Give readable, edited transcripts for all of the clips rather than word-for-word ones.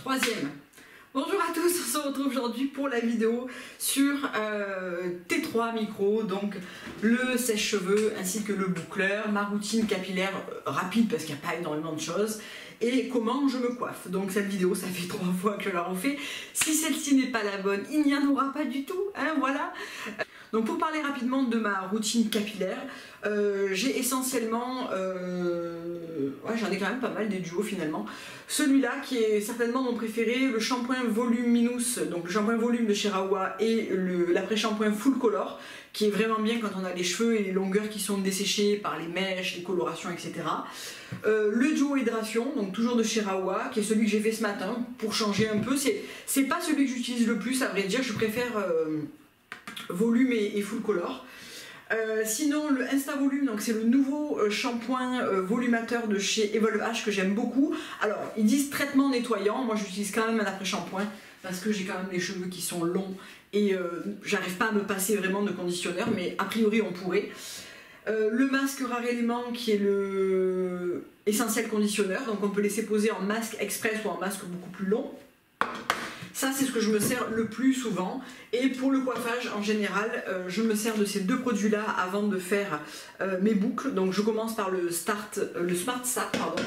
Troisième. Bonjour à tous, on se retrouve aujourd'hui pour la vidéo sur T3 micro, donc le sèche-cheveux ainsi que le boucleur, ma routine capillaire rapide parce qu'il n'y a pas énormément de choses et comment je me coiffe. Donc cette vidéo, ça fait 3 fois que je la refais. Si celle-ci n'est pas la bonne, il n'y en aura pas du tout, hein, voilà. Donc pour parler rapidement de ma routine capillaire, j'ai essentiellement, ouais, j'en ai quand même pas mal des duos finalement. Celui-là qui est certainement mon préféré, le shampoing Voluminous, donc le shampoing volume de chez Rawa et l'après-shampoing Full Color, qui est vraiment bien quand on a les cheveux et les longueurs qui sont desséchées par les mèches, les colorations, etc. Le duo hydration, donc toujours de chez Rawa, qui est celui que j'ai fait ce matin pour changer un peu. C'est pas celui que j'utilise le plus, à vrai dire, je préfère volume et full color. Sinon le Insta Volume, donc c'est le nouveau shampoing volumateur de chez Evolve H que j'aime beaucoup. Alors ils disent traitement nettoyant, moi j'utilise quand même un après-shampoing parce que j'ai quand même les cheveux qui sont longs et j'arrive pas à me passer vraiment de conditionneur, mais a priori on pourrait. Le masque Rare Element qui est le essentiel conditionneur, donc on peut laisser poser en masque express ou en masque beaucoup plus long. Ça c'est ce que je me sers le plus souvent. Et pour le coiffage en général, je me sers de ces deux produits là avant de faire mes boucles. Donc je commence par le Smart Start, pardon.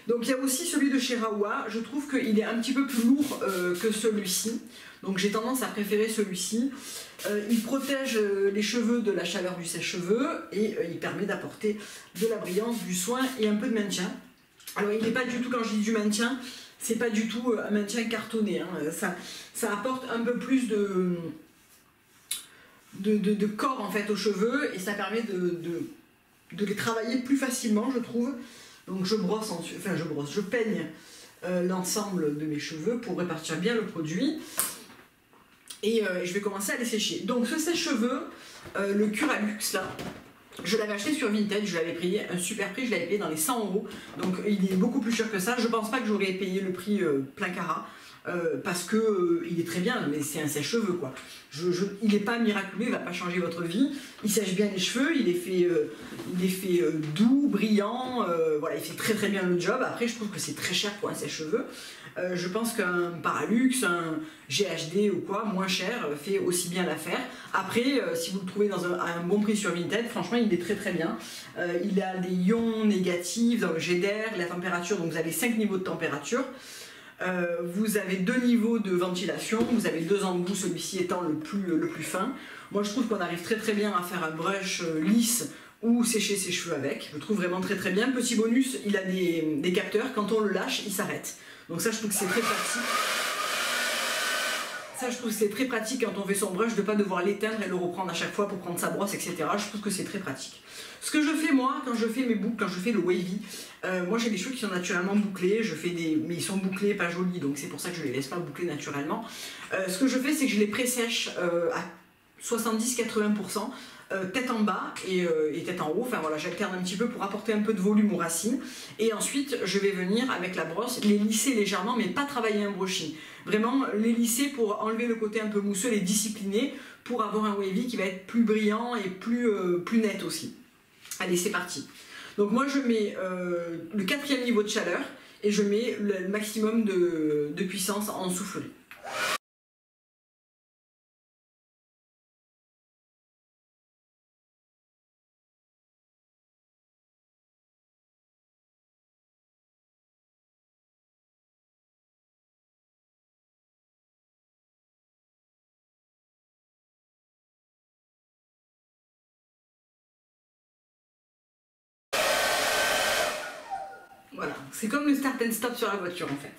Donc il y a aussi celui de chez Rawa, je trouve qu'il est un petit peu plus lourd que celui-ci. Donc j'ai tendance à préférer celui-ci. Il protège les cheveux de la chaleur du sèche-cheveux et il permet d'apporter de la brillance, du soin et un peu de maintien. Alors il n'est pas du tout, quand je dis du maintien, c'est pas du tout un maintien cartonné, hein. Ça apporte un peu plus de corps en fait aux cheveux et ça permet de les travailler plus facilement, je trouve. Donc je brosse, je peigne l'ensemble de mes cheveux pour répartir bien le produit et je vais commencer à les sécher. Donc ce sèche-cheveux, le Curalux là, je l'avais acheté sur Vinted, je l'avais payé un super prix, je l'avais payé dans les 100 €. Donc il est beaucoup plus cher que ça. Je pense pas que j'aurais payé le prix plein carat parce que il est très bien, mais c'est un sèche-cheveux quoi. Il n'est pas miraculeux, il va pas changer votre vie. Il sèche bien les cheveux, il est fait doux, brillant, voilà, il fait très très bien le job. Après je trouve que c'est très cher pour un sèche-cheveux. Je pense qu'un Paralux, un GHD ou quoi, moins cher, fait aussi bien l'affaire. Après, si vous le trouvez à un bon prix sur Vinted, franchement, il est très très bien. Il a des ions négatifs dans le jet d'air, la température, donc vous avez 5 niveaux de température. Vous avez 2 niveaux de ventilation, vous avez 2 embouts, celui-ci étant le plus fin. Moi, je trouve qu'on arrive très très bien à faire un brush lisse ou sécher ses cheveux avec. Je le trouve vraiment très très bien. Petit bonus, il a des capteurs, quand on le lâche, il s'arrête. Donc ça, je trouve que c'est très pratique. Ça, je trouve que c'est très pratique quand on fait son brush de ne pas devoir l'éteindre et le reprendre à chaque fois pour prendre sa brosse, etc. Je trouve que c'est très pratique. Ce que je fais moi, quand je fais mes boucles, quand je fais le wavy, moi j'ai des cheveux qui sont naturellement bouclés, mais ils sont bouclés, pas jolis, donc c'est pour ça que je les laisse pas boucler naturellement. Ce que je fais, c'est que je les pré-sèche à 70-80%. Tête en bas et tête en haut, enfin voilà, j'alterne un petit peu pour apporter un peu de volume aux racines et ensuite je vais venir avec la brosse les lisser légèrement mais pas travailler un brushing, vraiment les lisser pour enlever le côté un peu mousseux, les discipliner pour avoir un wavy qui va être plus brillant et plus net aussi. Allez, c'est parti. Donc moi je mets le 4e niveau de chaleur et je mets le maximum de puissance en soufflerie. Voilà, c'est comme le start and stop sur la voiture en fait.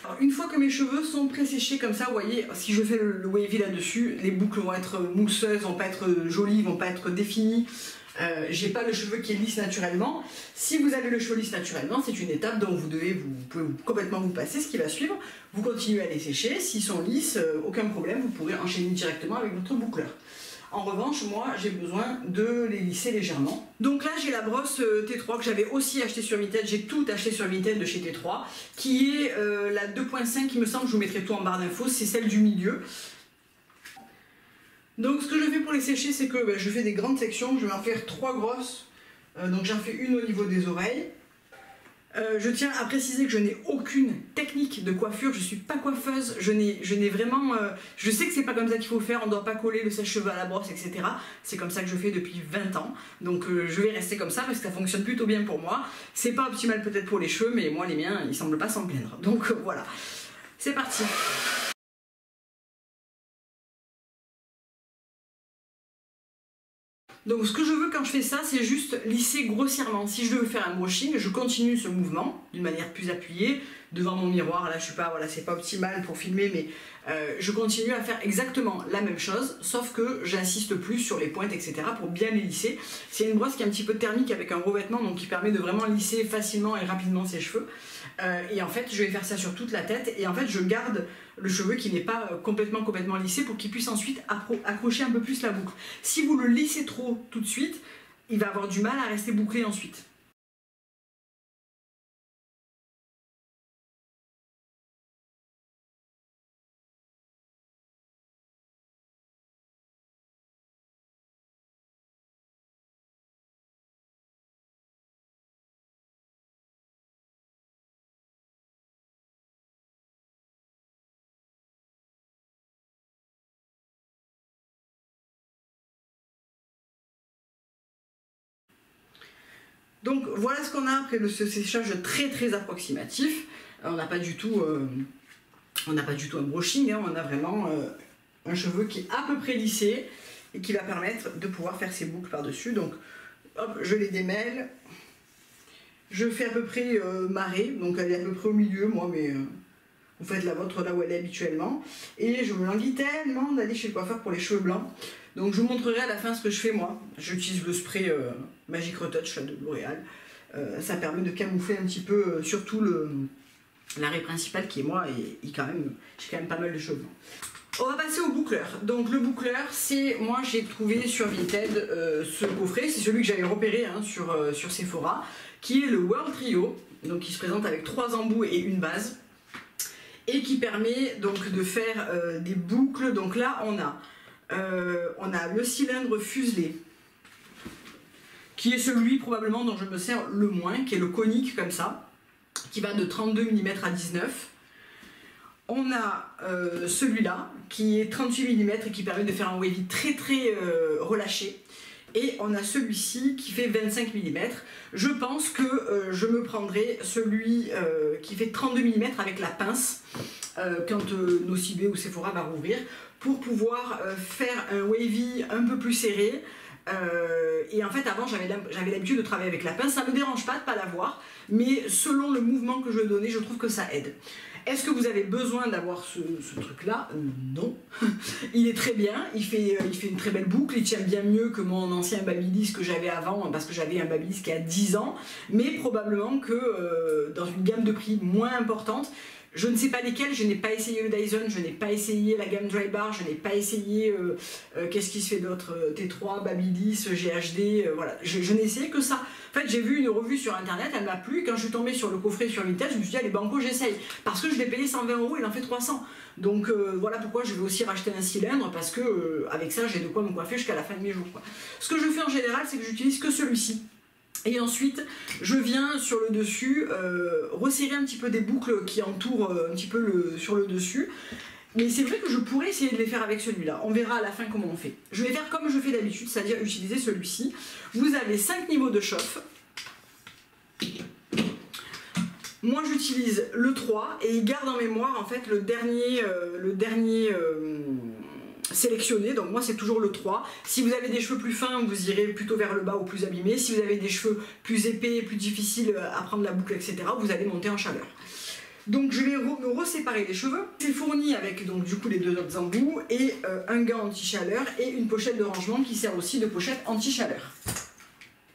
Alors, une fois que mes cheveux sont pré-séchés comme ça, vous voyez, si je fais le wavy là-dessus, les boucles vont être mousseuses, vont pas être jolies, vont pas être définies. J'ai pas le cheveu qui est lisse naturellement. Si vous avez le cheveu lisse naturellement, c'est une étape dont vous pouvez complètement vous passer. Ce qui va suivre, vous continuez à les sécher. S'ils sont lisses, aucun problème, vous pourrez enchaîner directement avec votre boucleur. En revanche, moi, j'ai besoin de les lisser légèrement. Donc là, j'ai la brosse T3 que j'avais aussi acheté sur Vinted. J'ai tout acheté sur Vinted de chez T3, qui est la 2.5, il me semble, je vous mettrai tout en barre d'infos, c'est celle du milieu. Donc ce que je fais pour les sécher, c'est que je fais des grandes sections, je vais en faire 3 grosses. Donc j'en fais une au niveau des oreilles. Je tiens à préciser que je n'ai aucune technique de coiffure, je suis pas coiffeuse, je n'ai vraiment... je sais que c'est pas comme ça qu'il faut faire, on doit pas coller le sèche-cheveux à la brosse, etc. C'est comme ça que je fais depuis 20 ans, donc je vais rester comme ça parce que ça fonctionne plutôt bien pour moi. C'est pas optimal peut-être pour les cheveux, mais moi les miens, ils semblent pas s'en plaindre. Donc voilà, c'est parti. Donc ce que je veux quand je fais ça, c'est juste lisser grossièrement. Si je veux faire un brushing, je continue ce mouvement d'une manière plus appuyée devant mon miroir. Là je suis pas, voilà, c'est pas optimal pour filmer, mais je continue à faire exactement la même chose, sauf que j'insiste plus sur les pointes, etc. pour bien les lisser. C'est une brosse qui est un petit peu thermique avec un revêtement, donc qui permet de vraiment lisser facilement et rapidement ses cheveux. Et en fait je vais faire ça sur toute la tête, et en fait je garde le cheveu qui n'est pas complètement lissé pour qu'il puisse ensuite accrocher un peu plus la boucle. Si vous le lissez trop tout de suite, il va avoir du mal à rester bouclé ensuite. Donc voilà ce qu'on a après ce séchage très approximatif. On n'a pas du tout un brushing, hein, on a vraiment un cheveu qui est à peu près lissé et qui va permettre de pouvoir faire ses boucles par-dessus. Donc hop, je les démêle, je fais à peu près marée, donc elle est à peu près au milieu moi, mais vous faites la vôtre là où elle est habituellement. Et je me languis tellement d'aller chez le coiffeur pour les cheveux blancs. Donc je vous montrerai à la fin ce que je fais moi. J'utilise le spray Magic Retouch de L'Oréal. Ça permet de camoufler un petit peu, surtout l'arrêt principal qui est moi, et j'ai quand même pas mal de cheveux blancs. On va passer au boucleur. Donc le boucleur, c'est, moi j'ai trouvé sur Vinted ce coffret, c'est celui que j'avais repéré hein, sur Sephora, qui est le World Trio, donc qui se présente avec 3 embouts et une base, et qui permet donc de faire des boucles. Donc là on a le cylindre fuselé, qui est celui probablement dont je me sers le moins, qui est le conique comme ça, qui va de 32 mm à 19. On a celui-là, qui est 38 mm et qui permet de faire un wavy très relâché. Et on a celui-ci qui fait 25 mm. Je pense que je me prendrai celui qui fait 32 mm avec la pince, quand Nocibé ou Sephora va rouvrir, pour pouvoir faire un wavy un peu plus serré. Et en fait avant j'avais l'habitude de travailler avec la pince, ça ne me dérange pas de ne pas l'avoir, mais selon le mouvement que je donnais, je trouve que ça aide. Est-ce que vous avez besoin d'avoir ce truc là? Non. Il est très bien, il fait une très belle boucle, il tient bien mieux que mon ancien Babyliss que j'avais avant, parce que j'avais un Babyliss qui a 10 ans, mais probablement que dans une gamme de prix moins importante, je ne sais pas lesquels, je n'ai pas essayé le Dyson, je n'ai pas essayé la gamme Dry Bar, je n'ai pas essayé, qu'est-ce qui se fait d'autre, T3, Babyliss, GHD, voilà, je n'ai essayé que ça. En fait, j'ai vu une revue sur internet, elle m'a plu, quand je suis tombée sur le coffret sur Vinted, je me suis dit, allez banco, j'essaye, parce que je l'ai payé 120 €, il en fait 300. Donc voilà pourquoi je vais aussi racheter un cylindre, parce que avec ça, j'ai de quoi me coiffer jusqu'à la fin de mes jours, quoi. Ce que je fais en général, c'est que j'utilise que celui-ci. Et ensuite, je viens sur le dessus resserrer un petit peu des boucles qui entourent un petit peu sur le dessus. Mais c'est vrai que je pourrais essayer de les faire avec celui-là. On verra à la fin comment on fait. Je vais faire comme je fais d'habitude, c'est-à-dire utiliser celui-ci. Vous avez 5 niveaux de chauffe. Moi j'utilise le 3 et il garde en mémoire en fait le dernier sélectionné, donc moi c'est toujours le 3. Si vous avez des cheveux plus fins, vous irez plutôt vers le bas ou plus abîmés. Si vous avez des cheveux plus épais, plus difficiles à prendre la boucle, etc., vous allez monter en chaleur. Donc je vais me reséparer les cheveux. C'est fourni avec donc du coup les 2 autres embouts et un gant anti-chaleur et une pochette de rangement qui sert aussi de pochette anti-chaleur.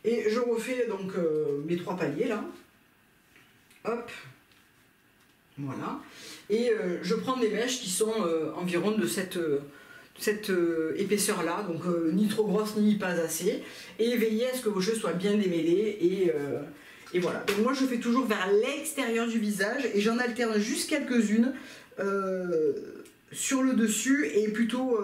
Et je refais donc mes 3 paliers là. Hop. Voilà. Et je prends des mèches qui sont environ de cette épaisseur là, donc ni trop grosse ni pas assez, et veillez à ce que vos cheveux soient bien démêlés, et voilà. Donc moi je fais toujours vers l'extérieur du visage et j'en alterne juste quelques-unes sur le dessus et plutôt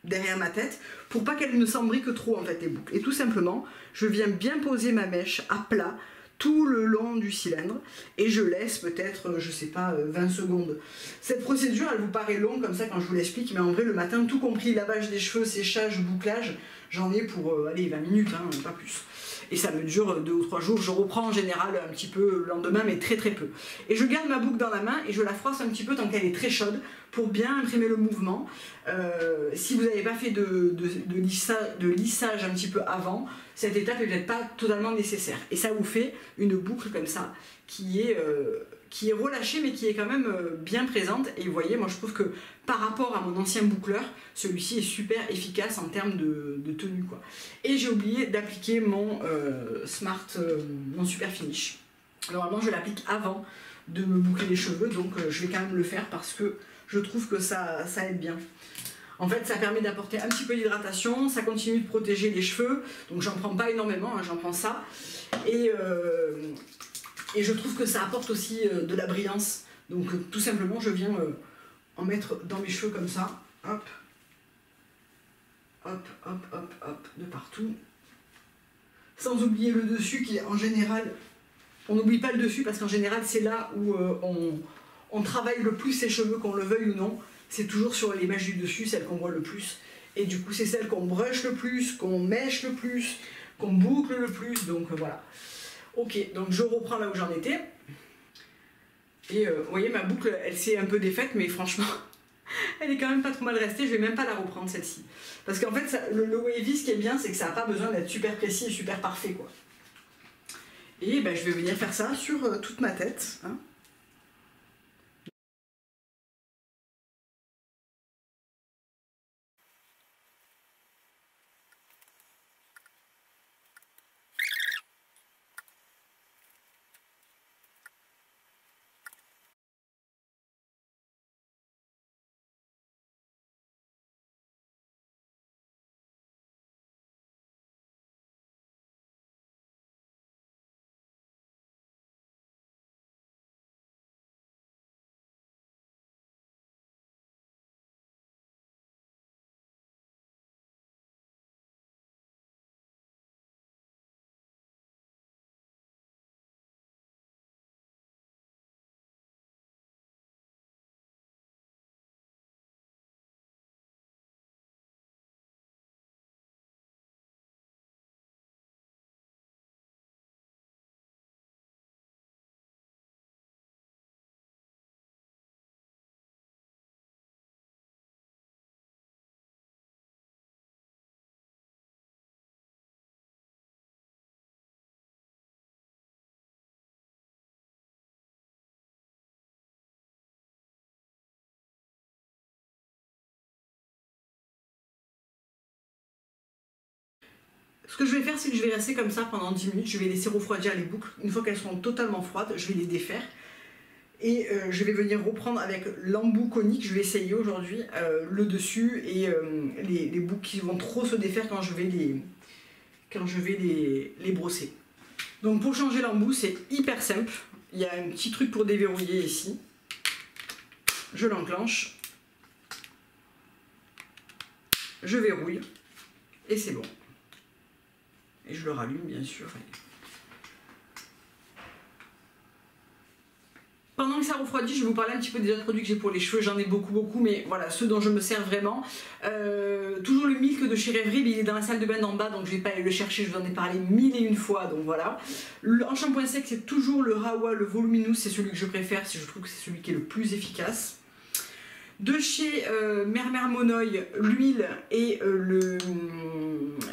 derrière ma tête pour pas qu'elles ne s'embriquent trop en fait les boucles. Et tout simplement je viens bien poser ma mèche à plat tout le long du cylindre et je laisse peut-être, je sais pas, 20 secondes. Cette procédure, elle vous paraît longue comme ça quand je vous l'explique, mais en vrai, le matin, tout compris, lavage des cheveux, séchage, bouclage, j'en ai pour, allez, 20 minutes, hein, pas plus. Et ça me dure 2 ou 3 jours, je reprends en général un petit peu le lendemain, mais très très peu. Et je garde ma boucle dans la main et je la froisse un petit peu tant qu'elle est très chaude pour bien imprimer le mouvement. Si vous n'avez pas fait de lissage un petit peu avant, cette étape n'est peut-être pas totalement nécessaire. Et ça vous fait une boucle comme ça qui est relâchée mais qui est quand même bien présente. Et vous voyez, moi je trouve que par rapport à mon ancien boucleur, celui-ci est super efficace en termes de tenue, quoi. Et j'ai oublié d'appliquer mon mon Super Finish. Normalement je l'applique avant de me boucler les cheveux, donc je vais quand même le faire parce que je trouve que ça aide bien. En fait, ça permet d'apporter un petit peu d'hydratation, ça continue de protéger les cheveux, donc j'en prends pas énormément, hein, j'en prends ça. Et je trouve que ça apporte aussi de la brillance. Donc tout simplement, je viens en mettre dans mes cheveux comme ça, hop, hop, hop, hop, hop, de partout. Sans oublier le dessus qui est en général, on n'oublie pas le dessus parce qu'en général c'est là où on travaille le plus ses cheveux, qu'on le veuille ou non. C'est toujours sur les mèches du dessus, celle qu'on voit le plus. Et du coup c'est celle qu'on brush le plus, qu'on mèche le plus, qu'on boucle le plus, donc voilà. Ok, donc je reprends là où j'en étais. Et vous voyez, ma boucle, elle s'est un peu défaite, mais franchement, elle est quand même pas trop mal restée. Je vais même pas la reprendre, celle-ci. Parce qu'en fait, le wavy, ce qui est bien, c'est que ça n'a pas besoin d'être super précis et super parfait, quoi. Et ben, je vais venir faire ça sur toute ma tête, hein. Ce que je vais faire, c'est que je vais rester comme ça pendant 10 minutes. Je vais laisser refroidir les boucles. Une fois qu'elles seront totalement froides, je vais les défaire. Et je vais venir reprendre avec l'embout conique. Je vais essayer aujourd'hui le dessus et les boucles qui vont trop se défaire quand je vais les brosser. Donc pour changer l'embout, c'est hyper simple. Il y a un petit truc pour déverrouiller ici. Je l'enclenche. Je verrouille. Et c'est bon. Et je le rallume, bien sûr. Pendant que ça refroidit, je vais vous parler un petit peu des autres produits que j'ai pour les cheveux. J'en ai beaucoup, mais voilà, ceux dont je me sers vraiment. Toujours le Milk de chez Rêverie, il est dans la salle de bain d'en bas, donc je vais pas aller le chercher, je vous en ai parlé 1001 fois, donc voilà. En shampoing sec, c'est toujours le Rawa, le Voluminous, c'est celui que je préfère, je trouve que c'est celui qui est le plus efficace. De chez Mermer Monoï, l'huile et le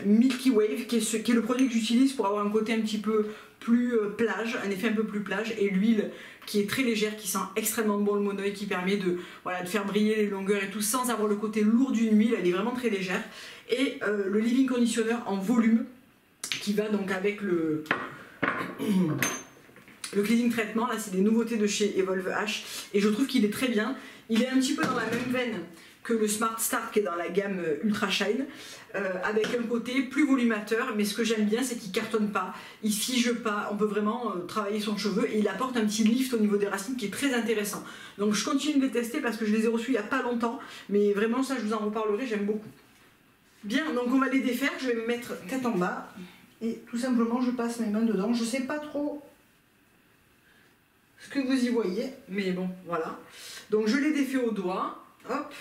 Milky Wave, qui est le produit que j'utilise pour avoir un côté un petit peu plus plage, un effet un peu plus plage, et l'huile qui est très légère, qui sent extrêmement bon le Monoï, qui permet de faire briller les longueurs et tout, sans avoir le côté lourd d'une huile, elle est vraiment très légère. Et le Living Conditioner en volume, qui va donc avec le cleansing traitement, là c'est des nouveautés de chez Evolve H, et je trouve qu'il est très bien. Il est un petit peu dans la même veine que le Smart Start qui est dans la gamme Ultra Shine, avec un côté plus volumateur, mais ce que j'aime bien c'est qu'il cartonne pas, il fige pas, on peut vraiment travailler son cheveu et il apporte un petit lift au niveau des racines qui est très intéressant. Donc je continue de les tester parce que je les ai reçus il n'y a pas longtemps, mais vraiment ça je vous en reparlerai, j'aime beaucoup. Bien, donc on va les défaire, je vais me mettre tête en bas et tout simplement je passe mes mains dedans, je sais pas trop ce que vous y voyez, mais bon, voilà. Donc je l'ai défait au doigt, hop.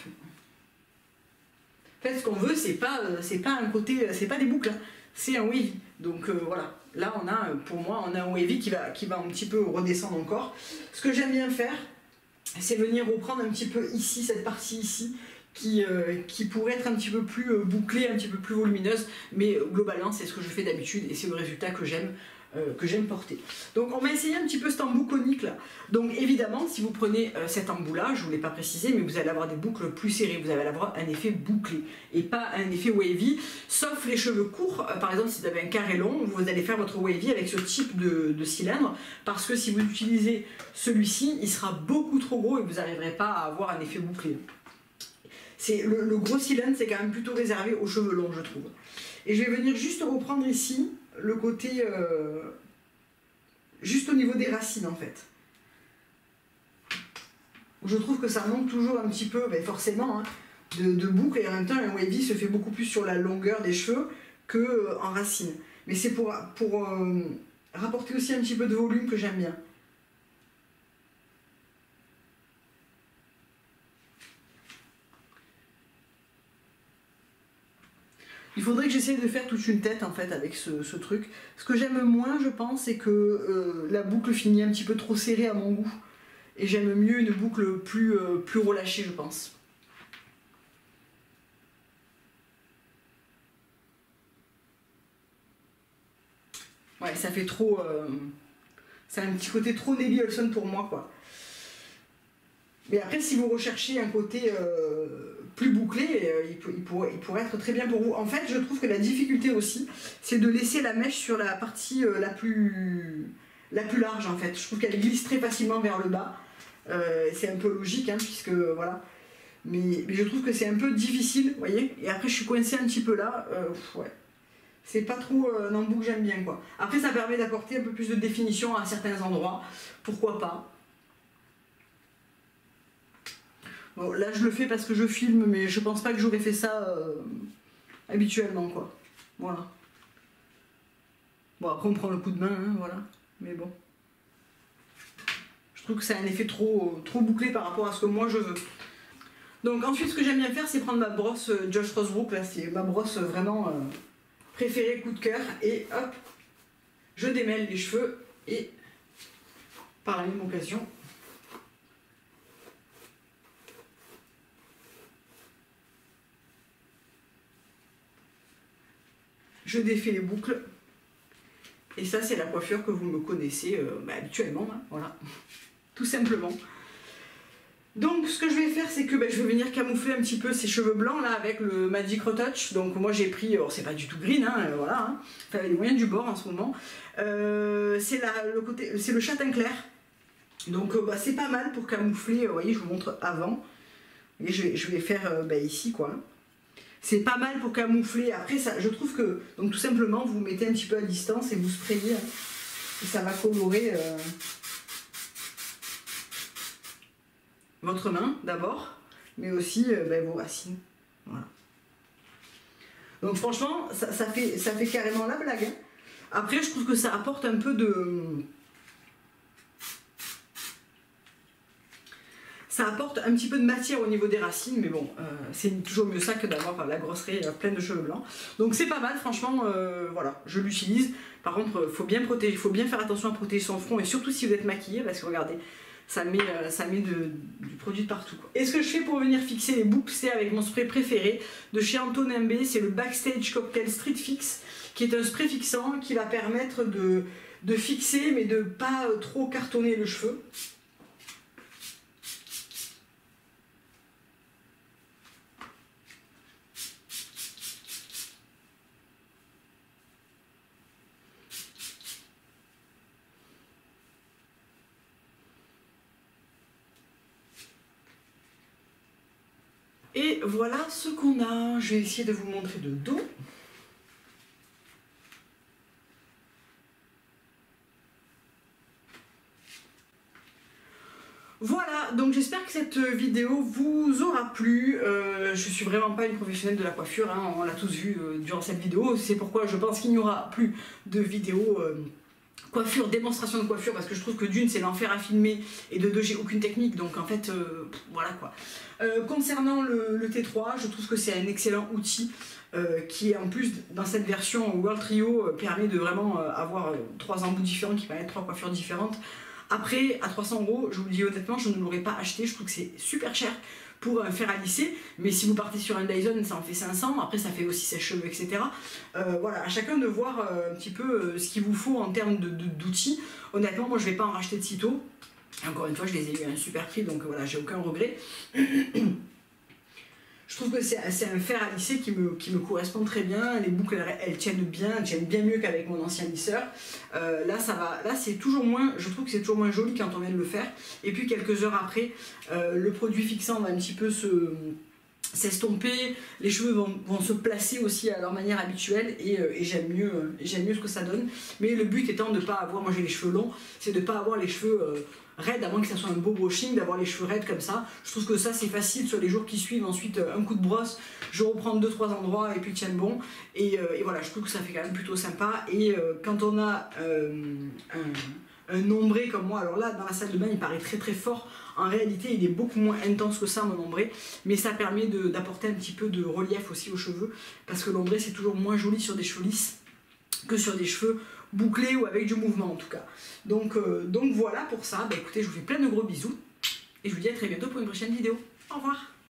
En fait, ce qu'on veut, c'est pas un côté, c'est pas des boucles, hein, c'est un wavy. Donc voilà, là on a, pour moi, on a un wavy qui va un petit peu redescendre encore. Ce que j'aime bien faire, c'est venir reprendre un petit peu ici, cette partie ici, qui pourrait être un petit peu plus bouclée, un petit peu plus volumineuse, mais globalement c'est ce que je fais d'habitude et c'est le résultat que j'aime porter. Donc on va essayer un petit peu cet embout conique là. Donc évidemment si vous prenez cet embout là, je ne vous l'ai pas précisé, mais vous allez avoir des boucles plus serrées, vous allez avoir un effet bouclé et pas un effet wavy, sauf les cheveux courts. Par exemple si vous avez un carré long, vous allez faire votre wavy avec ce type de cylindre, parce que si vous utilisez celui-ci, il sera beaucoup trop gros et vous n'arriverez pas à avoir un effet bouclé. Le gros cylindre, c'est quand même plutôt réservé aux cheveux longs, je trouve. Et je vais venir juste reprendre ici le côté, juste au niveau des racines en fait. Je trouve que ça monte toujours un petit peu, ben forcément, hein, de boucle, et en même temps un wavy se fait beaucoup plus sur la longueur des cheveux que en racines. Mais c'est pour rapporter aussi un petit peu de volume que j'aime bien. Il faudrait que j'essaye de faire toute une tête en fait avec ce truc. Ce que j'aime moins, je pense, c'est que la boucle finit un petit peu trop serrée à mon goût. Et j'aime mieux une boucle plus relâchée, je pense. Ouais, ça fait trop... c'est un petit côté trop Nelly Olson pour moi, quoi. Mais après, si vous recherchez un côté plus bouclé, il pourrait être très bien pour vous. En fait, je trouve que la difficulté aussi, c'est de laisser la mèche sur la partie la plus large, en fait. Je trouve qu'elle glisse très facilement vers le bas. C'est un peu logique, hein, puisque voilà. Mais je trouve que c'est un peu difficile, vous voyez. Et après, je suis coincée un petit peu là. Ouais. C'est pas trop un embout que j'aime bien, quoi. Après, ça permet d'apporter un peu plus de définition à certains endroits. Pourquoi pas. Bon, là je le fais parce que je filme, mais je pense pas que j'aurais fait ça habituellement, quoi. Voilà. Bon, après on prend le coup de main, hein, voilà. Mais bon. Je trouve que c'est un effet trop bouclé par rapport à ce que moi je veux. Donc ensuite, ce que j'aime bien faire, c'est prendre ma brosse Josh Rosebrook. Là, c'est ma brosse vraiment préférée, coup de cœur. Et hop, je démêle les cheveux et par la même occasion, je défais les boucles. Et ça, c'est la coiffure que vous me connaissez habituellement, hein, voilà, tout simplement. Donc, ce que je vais faire, c'est que je vais venir camoufler un petit peu ces cheveux blancs là avec le Magic Retouch. Donc, moi j'ai pris, c'est pas du tout green, hein, voilà, hein, enfin, les moyens du bord en ce moment. C'est le châtain clair. Donc, c'est pas mal pour camoufler. Vous voyez, je vous montre avant. Et je vais faire ici, quoi. C'est pas mal pour camoufler. Après, ça, je trouve que, donc tout simplement, vous mettez un petit peu à distance et vous sprayez. Hein, et ça va colorer votre main d'abord, mais aussi vos racines. Voilà. Donc franchement, ça fait carrément la blague. Hein. Après, je trouve que ça apporte un peu de... Ça apporte un petit peu de matière au niveau des racines, mais bon, c'est toujours mieux ça que d'avoir la grosserie pleine de cheveux blancs. Donc c'est pas mal, franchement, voilà, je l'utilise. Par contre, faut bien faire attention à protéger son front, et surtout si vous êtes maquillé, parce que regardez, ça met du produit de partout, quoi. Et ce que je fais pour venir fixer les boucles, c'est avec mon spray préféré de chez Antonin B, c'est le Backstage Cocktail Street Fix, qui est un spray fixant qui va permettre de fixer, mais de pas trop cartonner le cheveu. Et voilà ce qu'on a. Je vais essayer de vous montrer de dos. Voilà, donc j'espère que cette vidéo vous aura plu. Je suis vraiment pas une professionnelle de la coiffure, hein, on l'a tous vu durant cette vidéo. C'est pourquoi je pense qu'il n'y aura plus de vidéos coiffure, démonstration de coiffure, parce que je trouve que d'une c'est l'enfer à filmer et de deux j'ai aucune technique, donc en fait voilà quoi. Concernant le T3, je trouve que c'est un excellent outil qui en plus dans cette version World Trio permet de vraiment avoir 3 embouts différents qui permettent 3 coiffures différentes. Après à 300 €, je vous le dis honnêtement, je ne l'aurais pas acheté, je trouve que c'est super cher pour un fer à lisser, mais si vous partez sur un Dyson ça en fait 500, après ça fait aussi sèche-cheveux, etc. Voilà, à chacun de voir un petit peu ce qu'il vous faut en termes d'outils. Honnêtement, moi je vais pas en racheter de sitôt. Encore une fois, je les ai eu à un super prix, donc voilà, j'ai aucun regret. Je trouve que c'est un fer à lisser qui me correspond très bien. Les boucles elles tiennent bien mieux qu'avec mon ancien lisseur. Là ça va, là c'est toujours moins, je trouve que c'est toujours moins joli quand on vient de le faire. Et puis quelques heures après, le produit fixant va un petit peu s'estomper, les cheveux vont se placer aussi à leur manière habituelle et j'aime mieux ce que ça donne. Mais le but étant de ne pas avoir, moi j'ai les cheveux longs, c'est de ne pas avoir les cheveux raides, à moins que ça soit un beau brushing, d'avoir les cheveux raides comme ça. Je trouve que ça c'est facile sur les jours qui suivent. Ensuite un coup de brosse, je reprends 2-3 endroits et puis tiens bon. Et voilà, je trouve que ça fait quand même plutôt sympa. Et quand on a un ombré comme moi, alors là dans la salle de bain il paraît très très fort, en réalité il est beaucoup moins intense que ça mon ombré, mais ça permet d'apporter un petit peu de relief aussi aux cheveux, parce que l'ombré c'est toujours moins joli sur des cheveux lisses que sur des cheveux bouclés ou avec du mouvement en tout cas. Donc voilà pour ça. Bah, écoutez, je vous fais plein de gros bisous et je vous dis à très bientôt pour une prochaine vidéo. Au revoir.